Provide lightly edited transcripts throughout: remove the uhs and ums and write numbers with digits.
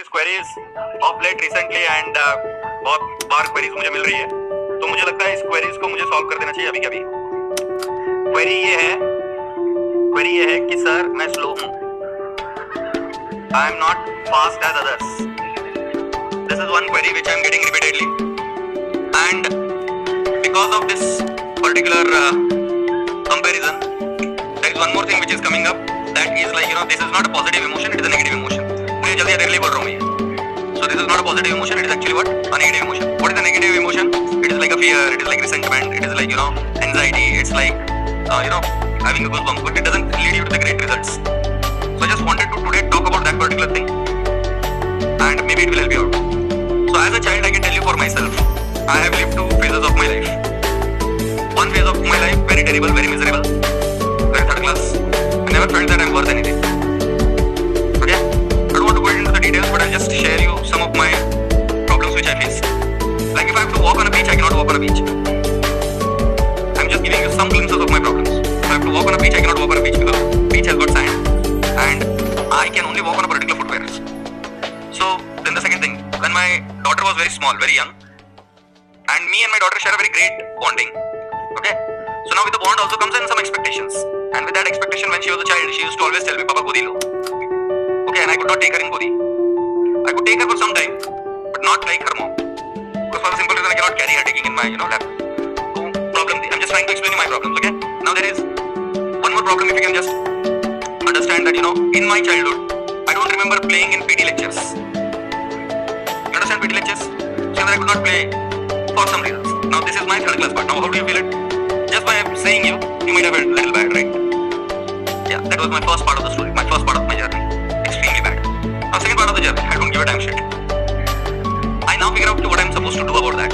Queries of late recently and बहुत बार queries मुझे मिल रही है, तो मुझे लगता है इस क्वेरीज को मुझे सॉल्व कर देना चाहिए अभी के अभी। क्वेरी ये है कि सर मैं स्लो हूँ, I am not fast as others. This is one query which I am getting repeatedly and because of this particular comparison there is one more thing which is coming up, that is like this is not a positive emotion, it is a negative emotion. मैं जल्दी अगले बोल रहा हूँ ये। So this is not a positive emotion, it is actually what? A negative emotion. What is a negative emotion? It is like a fear, it is like resentment, it is like anxiety, it's like having a goosebumps, but it doesn't lead you to the great results. So I just wanted to today talk about that particular thing and maybe it will help you out. So as a child I can tell you for myself, I have lived two phases of my life. One phase of my life very terrible, very miserable, very third class. I never felt that I'm worth anything. Okay, I don't want to go into the details, but I'll just share you some of my problems which I faced. Like if I have to walk on a beach, I cannot walk on a beach. I'm just giving you some glimpses of my problems. If I have to walk on a beach, I cannot walk on a beach because the beach has got sand and I can only walk on a particular footwear. So then the second thing, when my daughter was very small, very young, and me and my daughter share a very great bonding. Okay, so now with the bond also comes in some expectations, and with that expectation, when she was a child, she used to always tell me, "Papa, godi lo." Okay, and I could not take her in godi. I could take her for some time, but not like her mom. Because for the simple reason I cannot carry her taking in my lap. So problem. I'm just trying to explain you my problems. Okay, now there is one more problem. If you can just understand that in my childhood, I don't remember playing in PT lectures. You understand PT lectures? So that I could not play for some reasons. Now this is my third class part. Now how do you feel it? Just by saying you might have felt a little bad, right? Yeah, that was my first part of the story, my first part of my journey. Extremely bad. Now second part of the journey, I don't give a damn shit. I now figure out what I'm supposed to do about that.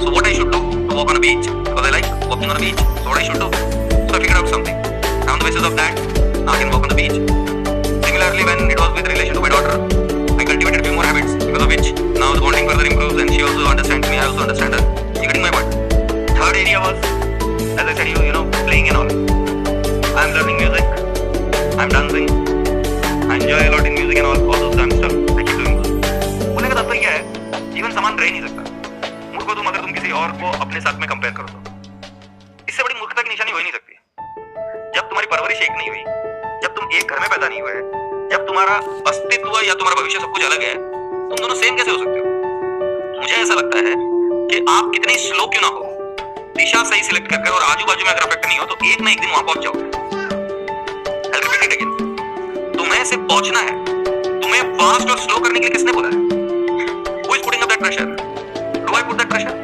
So what I should do to walk on a beach, because I like walking on a beach. So what I should do? So I figured out something. And on the basis of that, now I can walk on the beach. Similarly, when it was with relation to my daughter, I cultivated a few more habits, because of which now the bonding further improves and she also understands me, I also understand her. You getting my point? Third area was, as I said, playing and all. I'm learning music, I'm dancing, I enjoy a lot in music and all those kind of stuff. I keep doing those. बोलने का तात्पर्य क्या है? जीवन समान रह नहीं सकता। मूर्ख हो तुम अगर तुम किसी और को अपने साथ में कंपेयर करो तो। इससे बड़ी मूर्खता की निशानी हो ही नहीं सकती। जब तुम्हारी परवरिश एक नहीं हुई, जब तुम एक घर में पैदा नहीं हुए, जब तुम्हारा अस्तित्व या तुम्हारा भविष्य सब कुछ अलग है, तुम दोनों सेम कैसे हो सकते हो? मुझे ऐसा लगता है कि आप कितने स्लो क्यों ना हो, दिशा सही सिलेक्ट करके और आजू बाजू में अगर अफेक्ट नहीं हो तो एक ना एक दिन वहां पहुंच जाओगे। I'll repeat it again. तुम्हें सिर्फ पहुंचना है। तुम्हें फास्ट और स्लो करने के लिए किसने बोला है? Who is putting up that pressure? Do I put that pressure?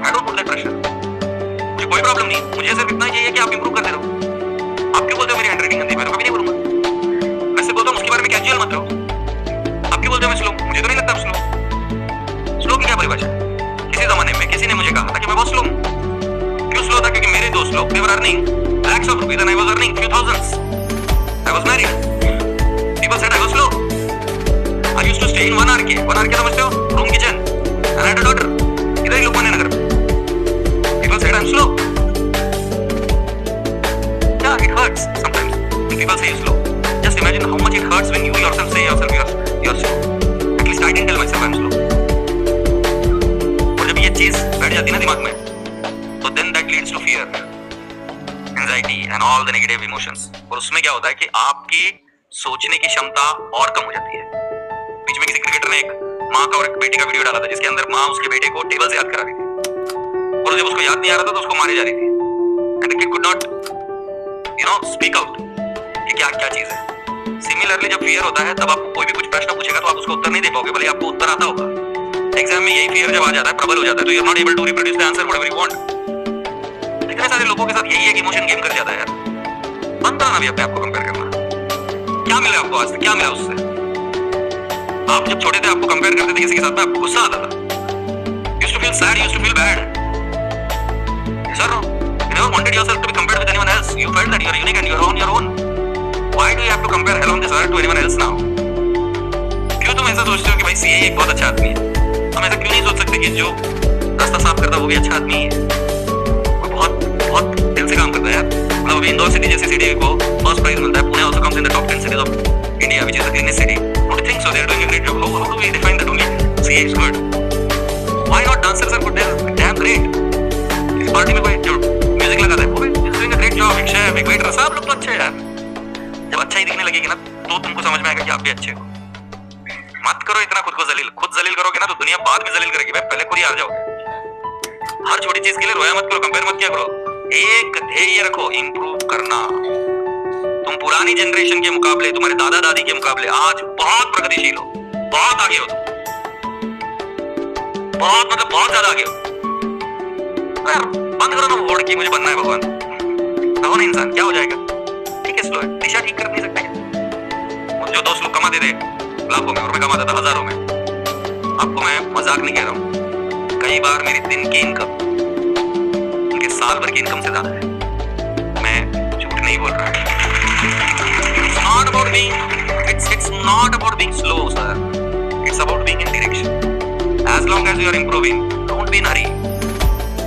I don't put that pressure. मुझे कोई प्रॉब्लम नहीं, मुझे सिर्फ इतना ही चाहिए कि आप इंप्रूव करते रहो। आप क्यों बोलते हो मेरी हैंडराइटिंग गंदी? मैं तो कभी नहीं बोलूंगा। मैं सिर्फ बोलता हूँ उसके बारे में कैजुअल मत रहो। आप क्यों बोलते हो मैं स्लो? मुझे तो नहीं लगता आप स्लो। स्लो की क्या परिभाषा है? किसी जमाने में किसी ने मुझे कहा था कि मैं बहुत स्लो हूँ। क्यों स्लो था? क्योंकि मेरे दोस्त लोग they were earning lakhs of rupees and I was earning few thousands. I was married. People said I was slow. I used to stay in one RK. One RK समझते हो? Room kitchen. And I had a daughter. इधर ही लोकमान्य नगर में. People said I'm slow. Yeah, it hurts sometimes when people say you're slow. Just imagine how much it hurts when you yourself say yourself you're slow. At least I can tell myself I'm slow. ये चीज बैठ जाती ना दिमाग में, तो then that leads to fear, anxiety and all the negative emotions. और उसमें क्या होता है कि आपकी सोचने की क्षमता और कम हो जाती है। बीच में किसी क्रिकेटर ने एक माँ का और एक बेटे का वीडियो डाला था, जिसके अंदर माँ उसके बेटे को टेबल से याद करा रही थी और जब उसको याद नहीं आ रहा था तो उसको मारे जा रही थी। And the kid could not speak out कि क्या क्या चीज है। Similarly जब fear होता है तब आपको कोई भी कुछ प्रश्न पूछेगा तो आप उसको उत्तर नहीं दे पाओगे, भले आपको उत्तर आता होगा। एग्जाम में यही फियर जब आ जाता है, प्रबल हो जाता है, तो you are not able to reproduce the answer whatever you want. कितने सारे लोगों के साथ यही एक इमोशन गेम कर जाता है यार। बंद करना भी अपने आप को कंपेयर करना। क्या मिला आपको आज तक? क्या मिला उससे? आप जब छोटे थे आपको कंपेयर करते थे किसी के साथ में, आपको गुस्सा आता था। Used to feel sad, used to feel bad. Sir you never wanted yourself to be compared with anyone else. You felt that you are unique and you are on your own. Why do you have to compare hell on this earth to anyone else now? क्यों तुम ऐसा सोचते हो कि भाई CA एक बहुत अच्छा आदमी है? हम ऐसा क्यों नहीं सोच सकते कि जो रास्ता साफ करता है वो भी अच्छा आदमी है? वो बहुत बहुत दिल से काम करता है यार। मतलब अभी इंदौर सिटी जैसी सिटी को फर्स्ट प्राइज मिलता है। Pune also comes in the top 10 cities of India, which is the cleanest city. Don't you think so? They are doing a great job. How do we define that only? CA is good. Why not dancers are good? They are damn great. इस party में कोई जो music लगाता है वो भी is doing a great job. एक chef, एक वेटर, सब लोग तो अच्छे हैं यार. जब अच्छा ही दिखने लगेगी ना तो तुमको समझ में आएगा कि आप भी अच्छे हो. मत करो इतना खुद को जलील. खुद जलील करोगे ना तो दुनिया बाद में जलील करेगी. भाई पहले खुद ही हार जाओगे. हर छोटी चीज के लिए रोया मत करो, कंपेयर मत किया करो. एक ध्येय रखो, इंप्रूव करना. तुम पुरानी जनरेशन के मुकाबले, तुम्हारे दादा दादी के मुकाबले आज बहुत प्रगतिशील हो, बहुत आगे हो तुम. बहुत मतलब बहुत ज्यादा आगे हो. यार बंद करो ना वोट की मुझे बनना है भगवान. रहो ना इंसान, क्या हो जाएगा. ठीक है स्लो है, दिशा ठीक कर नहीं सकता क्या. जो दोस्त लोग कमाते थे लाखों में और मैं कमाता था हजारों में, आपको मैं मजाक नहीं कह रहा हूँ. कई बार मेरी दिन की इनकम उनके साल भर की इनकम से ज्यादा है. मैं झूठ नहीं बोल रहा. It's not about being slow, sir. It's about being in direction. As long as you are improving, don't be in a hurry.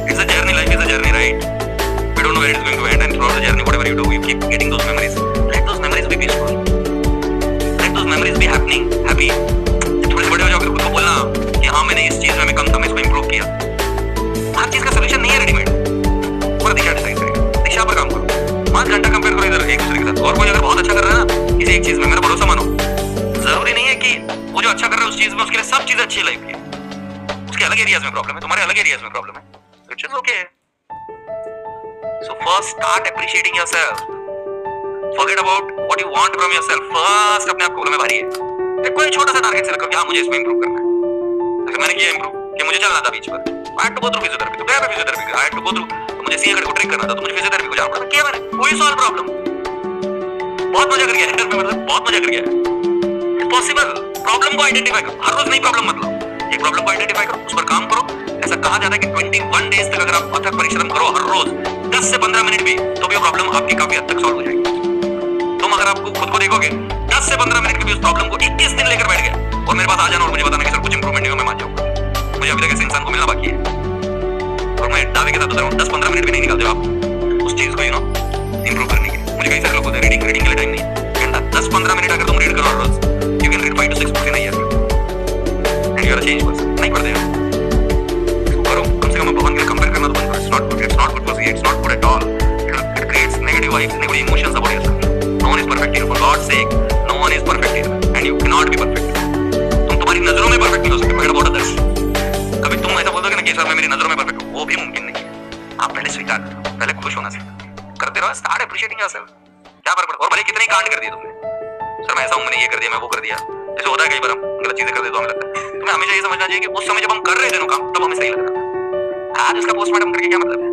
It's a journey. Life is a journey, right? We don't know where it's going to end, and throughout the journey, whatever you do, you keep getting those memories. Let those memories be peaceful. Let those memories be happening, happy. थोड़े से बड़े हो जाओगे खुद को बोलना कि हाँ मैंने इस चीज में मैं कम था, मैं इसको improve किया. हर चीज का solution नहीं है रेडीमेड. पूरा दिशा डिसाइड करेगा. दिशा पर काम करो. 5 घंटा कंपेयर करो इधर एक दूसरे के साथ. और कोई अगर बहुत अच्छा कर रहा है ना किसी एक चीज में, मेरा भरोसा मानो. जरूरी नहीं है कि वो जो अच्छा कर रहा है उस चीज में उसके लिए सब चीजें अच्छी लाइफ की. उसके अलग एरियाज में प्रॉब्लम है, तुम्हारे अलग एरियाज में प्रॉब्लम है. Which is okay. So first start appreciating yourself. Forget about what you want from yourself. First अपने आप को बोलो मैं भारी है. कोई छोटा सा टारगेट सेट करो कि हाँ मुझे इसमें इंप्रूव करना है. जैसे मैंने किया इंप्रूव कि मुझे चलना था बीच पर. I had to go through physiotherapy. तो गया मैं physiotherapy. I had to go through. तो मुझे सिंहगढ़ को ट्रेक करना था तो मुझे फिजियोथेरेपी को जाना पड़ा. किया मैंने. कोई सॉल्व प्रॉब्लम. बहुत मजा कर गया इंटर में, मतलब बहुत मजा कर गया. पॉसिबल. प्रॉब्लम को आइडेंटिफाई करो. हर रोज नई प्रॉब्लम मत लो. एक प्रॉब्लम को आइडेंटिफाई करो, उस पर काम करो. ऐसा कहा जाता है कि 21 डेज तक अगर आप अथक परिश्रम करो हर रोज 10 से 15 मिनट भी, तो भी प्रॉब्लम आपकी काफी हद तक सॉल्व हो जाएगी. तुम अगर आपको खुद को देखोगे 10 से 15 मिनट के भी उस प्रॉब्लम को 21 दिन लेकर बैठ गए और मेरे पास आ जाना और मुझे बताना कि सर कुछ इंप्रूवमेंट नहीं हुआ, मैं मान जाऊंगा. मुझे अभी तक ऐसे इंसान को मिलना बाकी है और मैं दावे के साथ उतर रहा हूँ 10-15 मिनट भी नहीं निकालते आप उस चीज को इंप्रूव करने के लिए. मुझे कई सारे लोग होते हैं रीडिंग के लिए टाइम नहीं है. 10-15 मिनट अगर तुम रीड करो हर रोज, you can read 5 to 6 books in a year and you are a changed person. नहीं पढ़ते हैं करो. कम से कम भगवान के कंपेयर करना तो बंद करो. It's not good for you. It's not good at all. It creates negative vibes, negative emotions about yourself. No one is perfect here. For God's sake, no one is perfect here, and you cannot be perfect. तुम तुम्हारी नजरों में perfect नहीं हो सकते. Forget about others. कभी तुम ऐसा बोलोगे ना कि सर मैं मेरी नजरों में परफेक्ट हूँ, वो भी मुमकिन नहीं है. आप पहले स्वीकार करो, पहले खुश होना सीखो. करते रहो. Start appreciating yourself. क्या फर्क पड़ता है. और भले कितने कांड कर दिए तुमने. सर मैं ऐसा हूँ, मैंने ये कर दिया, मैं वो कर दिया. ऐसे होता है कई बार हम गलत चीजें कर देते तो हमें लगता है. तुम्हें हमेशा ये समझना चाहिए कि उस समय जब हम कर रहे थे ना काम, तब हमें सही लग रहा था. आज उसका पोस्टमार्टम करके क्या मतलब है.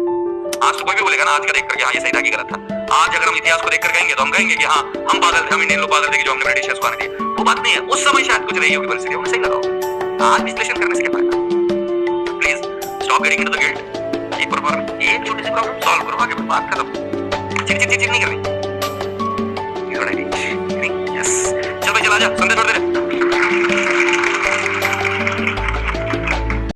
आज तो कोई भी बोलेगा ना आज का देख करके हाँ ये सही था कि गलत था. आज अगर हम इतिहास को देखकर कहेंगे तो हम कहेंगे कि हाँ हम पागल थे, हम इंडियन लोग पागल थे कि जो हमने ब्रिटिशर्स को आने दिए. वो बात नहीं है. उस समय शायद कुछ रही होगी परिस्थिति, उन्हें सही लगा होगा. आज विश्लेषण करने से क्या फायदा. Please stop getting into the guilt. Keep performing. एक छोटी सी प्रॉब्लम सॉल्व करो, आगे बात खत्म. चिक चिक चिक नहीं करनी. यस चल भाई चला जा. संदेश छोड़ दे.